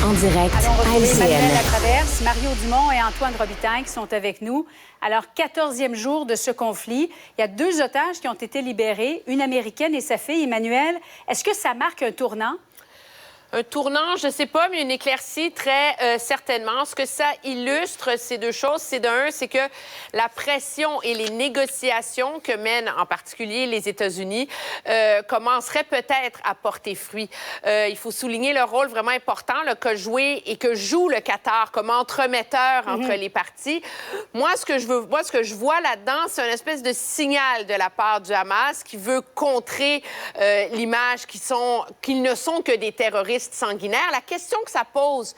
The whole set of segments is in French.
en direct Allons à retrouver Emmanuel LCN. Latraverse, Mario Dumont et Antoine Robitaille qui sont avec nous. Alors, 14e jour de ce conflit. Il y a 2 otages qui ont été libérés, une Américaine et sa fille, Emmanuel. Est-ce que ça marque un tournant? Un tournant, je ne sais pas, mais une éclaircie très certainement. Ce que ça illustre, ces 2 choses, c'est d'un, c'est que la pression et les négociations que mènent en particulier les États-Unis commenceraient peut-être à porter fruit. Il faut souligner le rôle vraiment important là, que joue le Qatar comme entremetteur entre les parties. Moi, ce que je vois là-dedans, c'est une espèce de signal de la part du Hamas qui veut contrer l'image qu'ils ne sont que des terroristes sanguinaires. La question que ça pose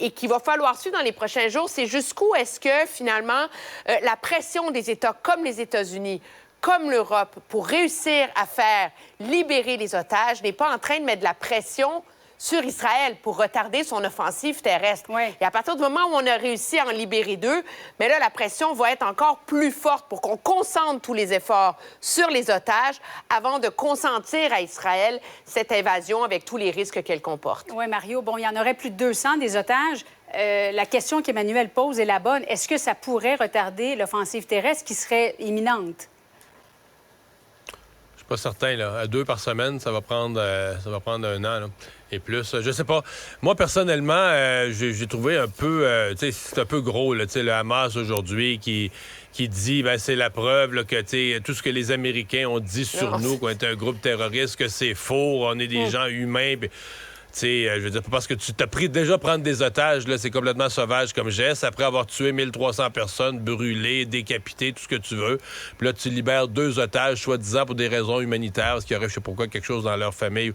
et qu'il va falloir suivre dans les prochains jours, c'est jusqu'où est-ce que, finalement, la pression des États comme les États-Unis, comme l'Europe, pour réussir à faire libérer les otages, n'est pas en train de mettre de la pression sur Israël pour retarder son offensive terrestre. Oui. Et à partir du moment où on a réussi à en libérer 2, mais là, la pression va être encore plus forte pour qu'on concentre tous les efforts sur les otages avant de consentir à Israël cette invasion avec tous les risques qu'elle comporte. Oui, Mario. Bon, il y en aurait plus de 200 des otages. La question qu'Emmanuel pose est la bonne. Est-ce que ça pourrait retarder l'offensive terrestre qui serait imminente? Je suis pas certain, là. À 2 par semaine, ça va prendre un an, là. Et plus. Je sais pas. Moi, personnellement, j'ai trouvé un peu... tu sais, c'est un peu gros, là, tu sais, le Hamas aujourd'hui qui dit, ben c'est la preuve là, que, tu sais, tout ce que les Américains ont dit sur nous, qu'on est un groupe terroriste, que c'est faux, on est des gens humains, puis... Tu sais, je veux dire, parce que tu t'as pris déjà prendre des otages, là, c'est complètement sauvage comme geste. Après avoir tué 1300 personnes, brûlées, décapitées, tout ce que tu veux. Puis là, tu libères 2 otages, soi-disant pour des raisons humanitaires, parce qu'il y aurait, je sais pas quoi, quelque chose dans leur famille.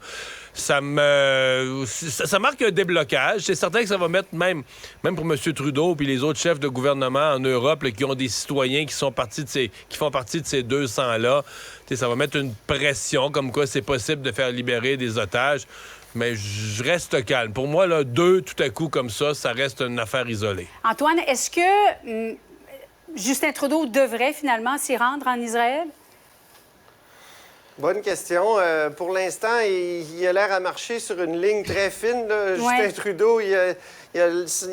Ça marque un déblocage. C'est certain que ça va mettre même pour M. Trudeau puis les autres chefs de gouvernement en Europe là, qui ont des citoyens qui font partie de ces 200-là. Tu sais, ça va mettre une pression comme quoi c'est possible de faire libérer des otages. Mais je reste calme. Pour moi, là, 2, tout à coup, comme ça reste une affaire isolée. Antoine, est-ce que Justin Trudeau devrait finalement s'y rendre en Israël? Bonne question. Pour l'instant, il a l'air à marcher sur une ligne très fine. Là. Justin Trudeau, il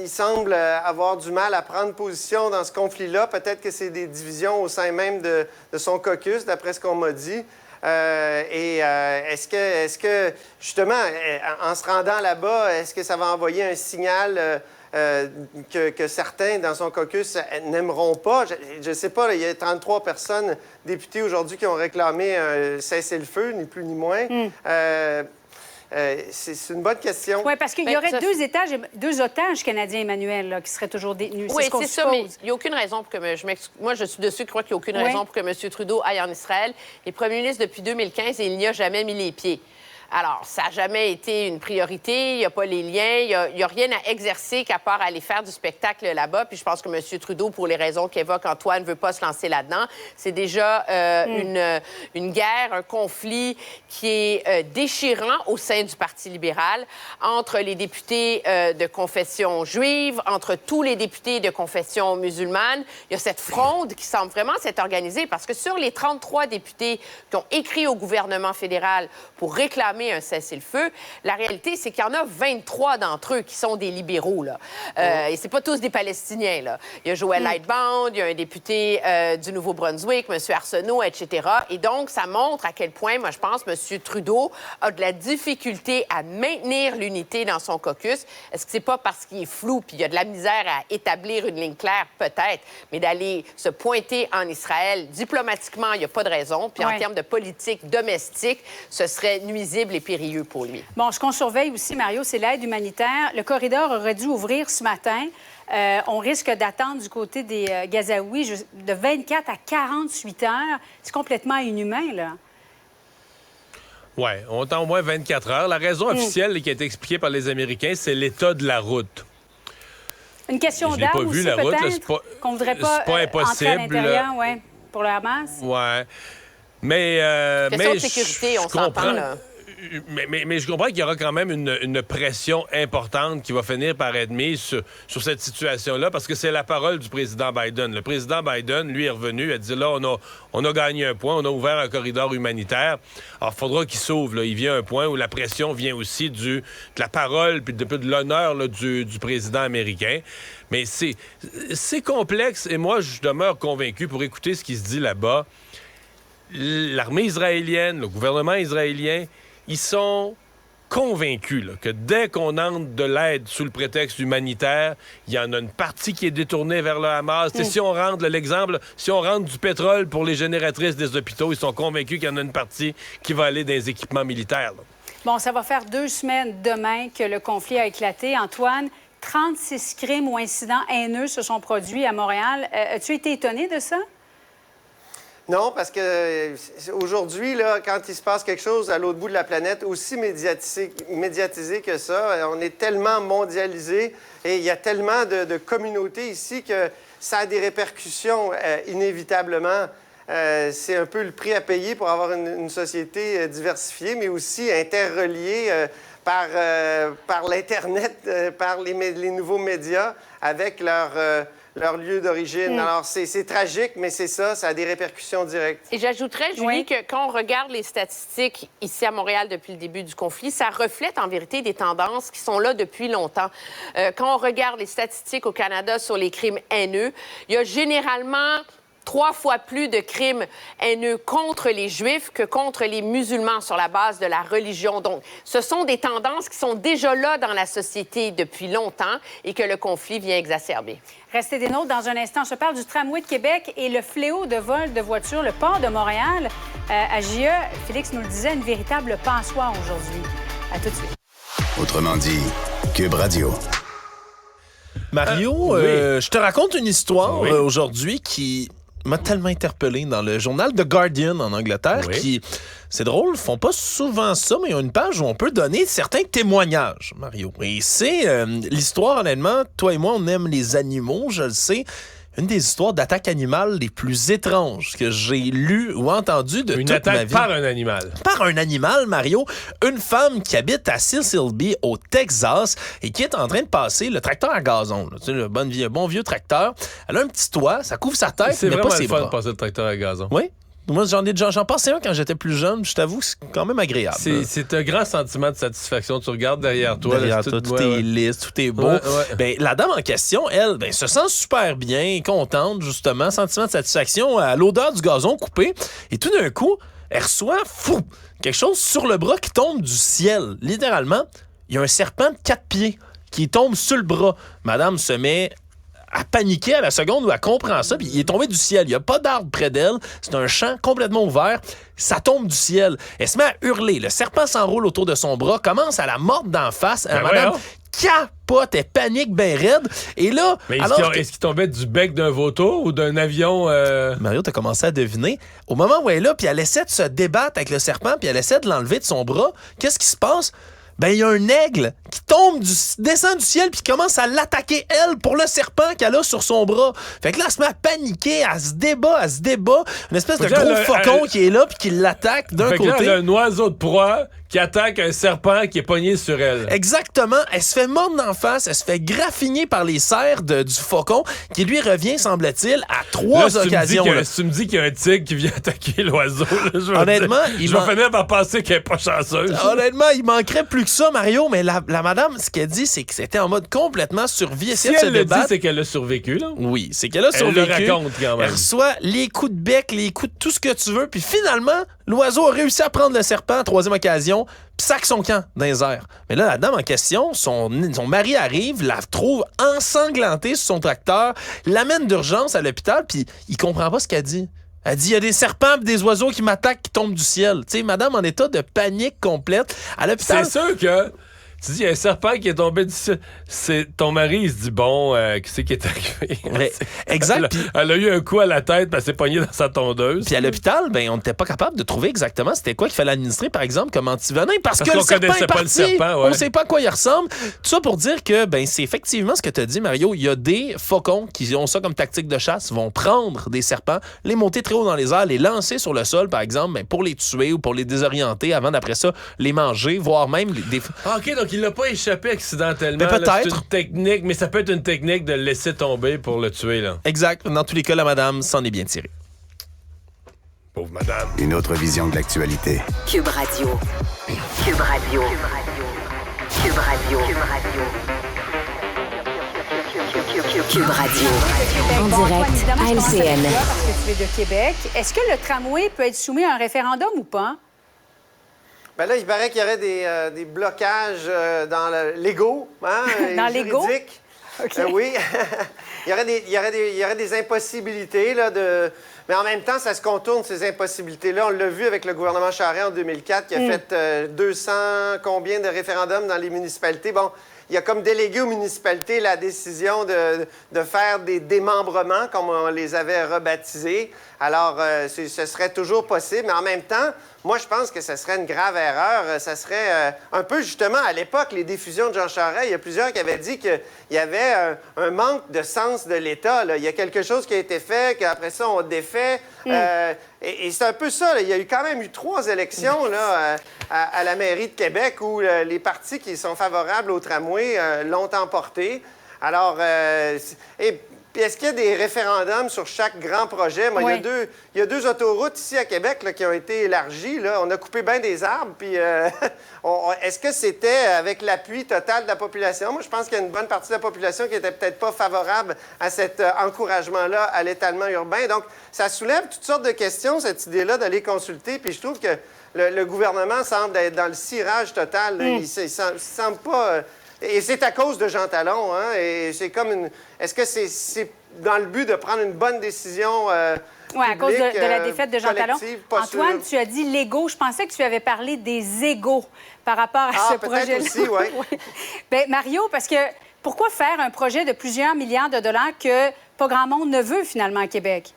semble avoir du mal à prendre position dans ce conflit-là. Peut-être que c'est des divisions au sein même de son caucus, d'après ce qu'on m'a dit. Est-ce que, justement, en se rendant là-bas, est-ce que ça va envoyer un signal que certains dans son caucus n'aimeront pas? Je ne sais pas, là, il y a 33 personnes députées aujourd'hui qui ont réclamé un cessez-le-feu, ni plus ni moins. C'est une bonne question. Oui, parce qu'il y aurait 2 otages canadiens, Emmanuel, là, qui seraient toujours détenus. Oui, c'est ça, mais il n'y a aucune raison pour que... Moi, je suis de ceux qui croient qu'il n'y a aucune raison pour que M. Trudeau aille en Israël. Il est premier ministre depuis 2015 et il n'y a jamais mis les pieds. Alors, ça n'a jamais été une priorité, il n'y a pas les liens, il n'y a rien à exercer qu'à part aller faire du spectacle là-bas. Puis je pense que M. Trudeau, pour les raisons qu'évoque Antoine, ne veut pas se lancer là-dedans. C'est déjà une guerre, un conflit qui est déchirant au sein du Parti libéral, entre les députés de confession juive, entre tous les députés de confession musulmane. Il y a cette fronde qui semble vraiment s'être organisée parce que sur les 33 députés qui ont écrit au gouvernement fédéral pour réclamer un cessez-le-feu, la réalité, c'est qu'il y en a 23 d'entre eux qui sont des libéraux, là. Et c'est pas tous des Palestiniens, là. Il y a Joël Lightbound, il y a un député du Nouveau-Brunswick, M. Arsenault, etc. Et donc, ça montre à quel point, moi, je pense, M. Trudeau a de la difficulté à maintenir l'unité dans son caucus. Est-ce que c'est pas parce qu'il est flou puis il y a de la misère à établir une ligne claire? Peut-être. Mais d'aller se pointer en Israël, diplomatiquement, il n'y a pas de raison. Puis en termes de politique domestique, ce serait nuisible et périlleux pour lui. Bon, ce qu'on surveille aussi, Mario, c'est l'aide humanitaire. Le corridor aurait dû ouvrir ce matin. On risque d'attendre du côté des Gazaouis de 24 à 48 heures. C'est complètement inhumain, là. Oui, on attend au moins 24 heures. La raison officielle qui a été expliquée par les Américains, c'est l'état de la route. Une question d'armes aussi, peut-être, qu'on ne voudrait pas entrer à l'intérieur, pour le Hamas. Oui. Mais question de sécurité, on s'entend, là. Mais je comprends qu'il y aura quand même une pression importante qui va finir par être mise sur cette situation-là, parce que c'est la parole du président Biden. Le président Biden, lui, est revenu, il a dit là, on a gagné un point, on a ouvert un corridor humanitaire. Alors, il faudra qu'il s'ouvre. Là. Il vient un point où la pression vient aussi de la parole puis de l'honneur là, du président américain. Mais c'est complexe, et moi, je demeure convaincu, pour écouter ce qui se dit là-bas, l'armée israélienne, le gouvernement israélien, ils sont convaincus là, que dès qu'on entre de l'aide sous le prétexte humanitaire, il y en a une partie qui est détournée vers le Hamas. Si on rentre, l'exemple, si on rentre du pétrole pour les génératrices des hôpitaux, ils sont convaincus qu'il y en a une partie qui va aller dans les équipements militaires. Là. Bon, ça va faire 2 semaines demain que le conflit a éclaté. Antoine, 36 crimes ou incidents haineux se sont produits à Montréal. As-tu été étonné de ça? Non, parce que aujourd'hui, là, quand il se passe quelque chose à l'autre bout de la planète, aussi médiatisé que ça, on est tellement mondialisé et il y a tellement de communautés ici que ça a des répercussions inévitablement. C'est un peu le prix à payer pour avoir une société diversifiée, mais aussi interreliée par l'Internet, par les nouveaux médias avec leur lieu d'origine. Alors, c'est tragique, mais c'est ça a des répercussions directes. Et j'ajouterais, Julie, que quand on regarde les statistiques ici à Montréal depuis le début du conflit, ça reflète en vérité des tendances qui sont là depuis longtemps. Quand on regarde les statistiques au Canada sur les crimes haineux, il y a généralement 3 fois plus de crimes haineux contre les Juifs que contre les musulmans sur la base de la religion. Donc, ce sont des tendances qui sont déjà là dans la société depuis longtemps et que le conflit vient exacerber. Restez des nôtres dans un instant. Je parle du tramway de Québec et le fléau de vol de voitures, le port de Montréal. À JE, Félix nous le disait, une véritable passoire aujourd'hui. À tout de suite. Autrement dit, Cube Radio. Mario, je te raconte une histoire aujourd'hui qui m'a tellement interpellé dans le journal The Guardian en Angleterre qui, c'est drôle, font pas souvent ça, mais il y a une page où on peut donner certains témoignages, Mario. Et c'est l'histoire, honnêtement, toi et moi, on aime les animaux, je le sais. Une des histoires d'attaques animales les plus étranges que j'ai lues ou entendues de toute ma vie. Une attaque par un animal. Par un animal, Mario. Une femme qui habite à Silsbee, au Texas, et qui est en train de passer le tracteur à gazon. Tu sais, le bon vieux tracteur. Elle a un petit toit, ça couvre sa tête, mais pas ses bras. C'est vraiment le fun de passer le tracteur à gazon. Oui. Moi, j'en passais un quand j'étais plus jeune, je t'avoue que c'est quand même agréable. C'est un grand sentiment de satisfaction. Tu regardes derrière toi. Tout est lisse, tout est beau. Ben, la dame en question, elle, se sent super bien, contente, justement, sentiment de satisfaction à l'odeur du gazon coupé. Et tout d'un coup, elle reçoit quelque chose sur le bras qui tombe du ciel. Littéralement, il y a un serpent de 4 pieds qui tombe sur le bras. Madame se met à paniquer à la seconde où elle comprend ça, puis il est tombé du ciel. Il n'y a pas d'arbre près d'elle. C'est un champ complètement ouvert. Ça tombe du ciel. Elle se met à hurler. Le serpent s'enroule autour de son bras, commence à la mordre d'en face. Madame capote, elle panique ben raide. Et là... Mais est-ce qu'il tombait du bec d'un vautour ou d'un avion? Mario, t'as commencé à deviner. Au moment où elle est là, puis elle essaie de se débattre avec le serpent, puis elle essaie de l'enlever de son bras, qu'est-ce qui se passe? Ben, il y a un aigle qui descend du ciel puis commence à l'attaquer, elle, pour le serpent qu'elle a sur son bras. Fait que là, elle se met à paniquer, elle se débat. Une espèce de gros faucon qui est là puis qui l'attaque d'un côté. Là, elle a un oiseau de proie qui attaque un serpent qui est pogné sur elle. Exactement. Elle se fait mordre d'en face, elle se fait graffiner par les serres du faucon qui lui revient, semble-t-il, à 3 occasions. Tu me dis qu'il y a un tigre qui vient attaquer l'oiseau. Honnêtement, je vais finir par penser qu'elle n'est pas chanceuse. Honnêtement, il manquerait plus que ça, Mario, mais la madame, ce qu'elle dit, c'est que c'était en mode complètement survie. Si elle le dit, c'est qu'elle a survécu, là. Oui, c'est qu'elle a survécu. Elle le raconte quand même. Elle reçoit les coups de bec, les coups de tout ce que tu veux, puis finalement, l'oiseau a réussi à prendre le serpent, 3e occasion, puis sac son camp dans les airs. Mais là, la dame en question, son mari arrive, la trouve ensanglantée sur son tracteur, l'amène d'urgence à l'hôpital, puis il comprend pas ce qu'elle dit. Elle dit, il y a des serpents et des oiseaux qui m'attaquent, qui tombent du ciel. Tu sais, madame en état de panique complète. À l'hôpital... C'est sûr que Tu dis, il y a un serpent qui est tombé du ciel. C'est ton mari, il se dit, bon, qui c'est qui est arrivé? Mais, exact. Elle a eu un coup à la tête, puis elle s'est pognée dans sa tondeuse. Puis à l'hôpital, on n'était pas capable de trouver exactement c'était quoi qu'il fallait administrer, par exemple, comme antivenin, parce que le serpent est parti. Le serpent, ouais. On ne sait pas à quoi il ressemble. Tout ça pour dire que c'est effectivement ce que tu as dit, Mario. Il y a des faucons qui ont ça comme tactique de chasse, vont prendre des serpents, les monter très haut dans les airs, les lancer sur le sol, par exemple, pour les tuer ou pour les désorienter, avant d'après ça, les manger, voire même des... OK, donc il l'a pas échappé accidentellement. Mais peut-être. C'est une technique, mais ça peut être une technique de le laisser tomber pour le tuer, là. Exact. Dans tous les cas, la madame s'en est bien tirée. Pauvre madame. Une autre vision de l'actualité. Cube Radio. Cube Radio. Cube Radio. Cube Radio. Cube Radio. En direct à LCN. Parce que tu es de Québec. Est-ce que le tramway peut être soumis à un référendum ou pas? Ben là, il paraît qu'il y aurait des blocages légaux, hein, Dans l'ego? juridiques. Okay. Oui. il y aurait des impossibilités, là, mais en même temps, ça se contourne, ces impossibilités-là. On l'a vu avec le gouvernement Charest en 2004, qui a fait 200 combien de référendums dans les municipalités. Bon, il a comme délégué aux municipalités la décision de faire des démembrements, comme on les avait rebaptisés. Alors, ce serait toujours possible, mais en même temps, moi, je pense que ce serait une grave erreur. Ça serait un peu, justement, à l'époque, les diffusions de Jean Charest, il y a plusieurs qui avaient dit qu'il y avait un manque de sens de l'État, là. Il y a quelque chose qui a été fait, qu'après ça, on défait. Et c'est un peu ça, là. Il y a quand même eu 3 élections là, à la mairie de Québec où les partis qui sont favorables au tramway l'ont emporté. Alors, puis est-ce qu'il y a des référendums sur chaque grand projet? Moi, oui. il y a deux autoroutes ici à Québec là, qui ont été élargies. Là. On a coupé bien des arbres. Puis est-ce que c'était avec l'appui total de la population? Moi, je pense qu'il y a une bonne partie de la population qui n'était peut-être pas favorable à cet encouragement-là à l'étalement urbain. Donc, ça soulève toutes sortes de questions, cette idée-là, d'aller consulter. Puis je trouve que le gouvernement semble être dans le cirage total. Il ne semble pas... Et c'est à cause de Jean Talon, hein? Et c'est comme une... Est-ce que c'est dans le but de prendre une bonne décision oui, à cause de la défaite de Jean Talon. Antoine, sûr. tu as dit l'ego. Je pensais que tu avais parlé des égos par rapport à ce projet-là. Aussi, oui. Oui. Bien, Mario, parce que pourquoi faire un projet de plusieurs milliards de dollars que pas grand monde ne veut finalement à Québec?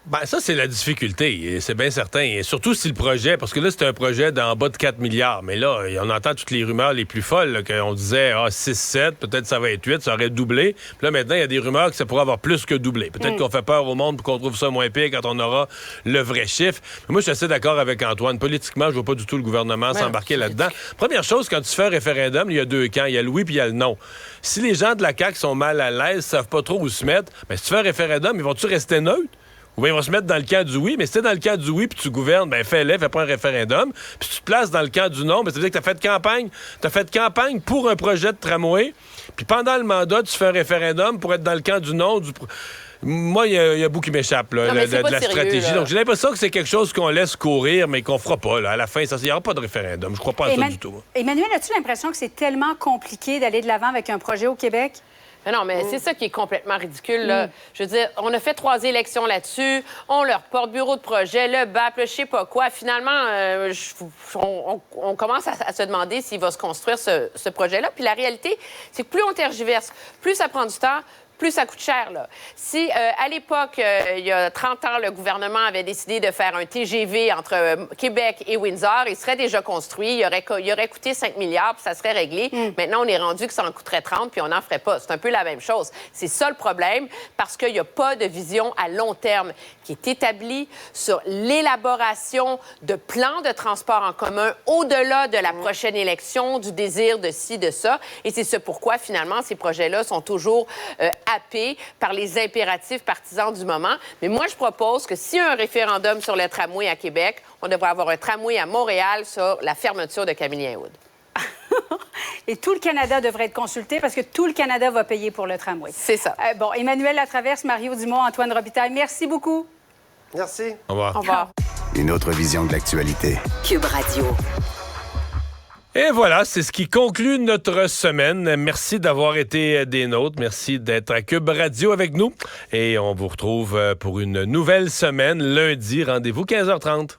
Ben, ça, c'est la difficulté, c'est bien certain. Et surtout si le projet, parce que là, c'est un projet d'en bas de 4 milliards. Mais là, on entend toutes les rumeurs les plus folles, là, qu'on disait 6, 7, peut-être ça va être 8, ça aurait doublé. Puis là, maintenant, il y a des rumeurs que ça pourrait avoir plus que doublé. Peut-être qu'on fait peur au monde pour qu'on trouve ça moins pire quand on aura le vrai chiffre. Mais moi, je suis assez d'accord avec Antoine. Politiquement, je vois pas du tout le gouvernement s'embarquer là-dedans. Première chose, quand tu fais un référendum, il y a 2 camps. Il y a le oui puis il y a le non. Si les gens de la CAQ sont mal à l'aise, savent pas trop où se mettre, ben, si tu fais un référendum, ils vont-tu rester neutres? Ou bien ils vont se mettre dans le camp du oui, mais si t'es dans le camp du oui puis tu gouvernes, ben fais pas un référendum. Puis si tu te places dans le camp du non, ben ça veut dire que t'as fait campagne pour un projet de tramway, puis pendant le mandat, tu fais un référendum pour être dans le camp du non. Moi, il y a beaucoup qui m'échappe là, de la sérieux, stratégie. là. Donc, j'ai l'impression que c'est quelque chose qu'on laisse courir, mais qu'on fera pas. Là. À la fin, il n'y aura pas de référendum. Je crois pas à ça du tout. Emmanuel, as-tu l'impression que c'est tellement compliqué d'aller de l'avant avec un projet au Québec? Mais non, mais c'est ça qui est complètement ridicule, là. Je veux dire, on a fait 3 élections là-dessus, on leur porte bureau de projet, le BAP, je sais pas quoi. Finalement, on commence à se demander s'il va se construire ce projet-là. Puis la réalité, c'est que plus on tergiverse, plus ça prend du temps, plus ça coûte cher, là. Si, à l'époque, il y a 30 ans, le gouvernement avait décidé de faire un TGV entre Québec et Windsor, il serait déjà construit, il aurait coûté 5 milliards, puis ça serait réglé. Maintenant, on est rendu que ça en coûterait 30, puis on n'en ferait pas. C'est un peu la même chose. C'est ça le problème, parce qu'il n'y a pas de vision à long terme qui est établie sur l'élaboration de plans de transport en commun au-delà de la prochaine élection, du désir de ci, de ça. Et c'est ce pourquoi, finalement, ces projets-là sont toujours happés par les impératifs partisans du moment. Mais moi, je propose que s'il y a un référendum sur le tramway à Québec, on devrait avoir un tramway à Montréal sur la fermeture de Camille-Lien-Wood. Et tout le Canada devrait être consulté parce que tout le Canada va payer pour le tramway. C'est ça. Bon, Emmanuel Latraverse, Mario Dumont, Antoine Robitaille, merci beaucoup. Merci. Au revoir. Au revoir. Une autre vision de l'actualité. Cube Radio. Et voilà, c'est ce qui conclut notre semaine. Merci d'avoir été des nôtres. Merci d'être à Cube Radio avec nous. Et on vous retrouve pour une nouvelle semaine lundi. Rendez-vous 15h30.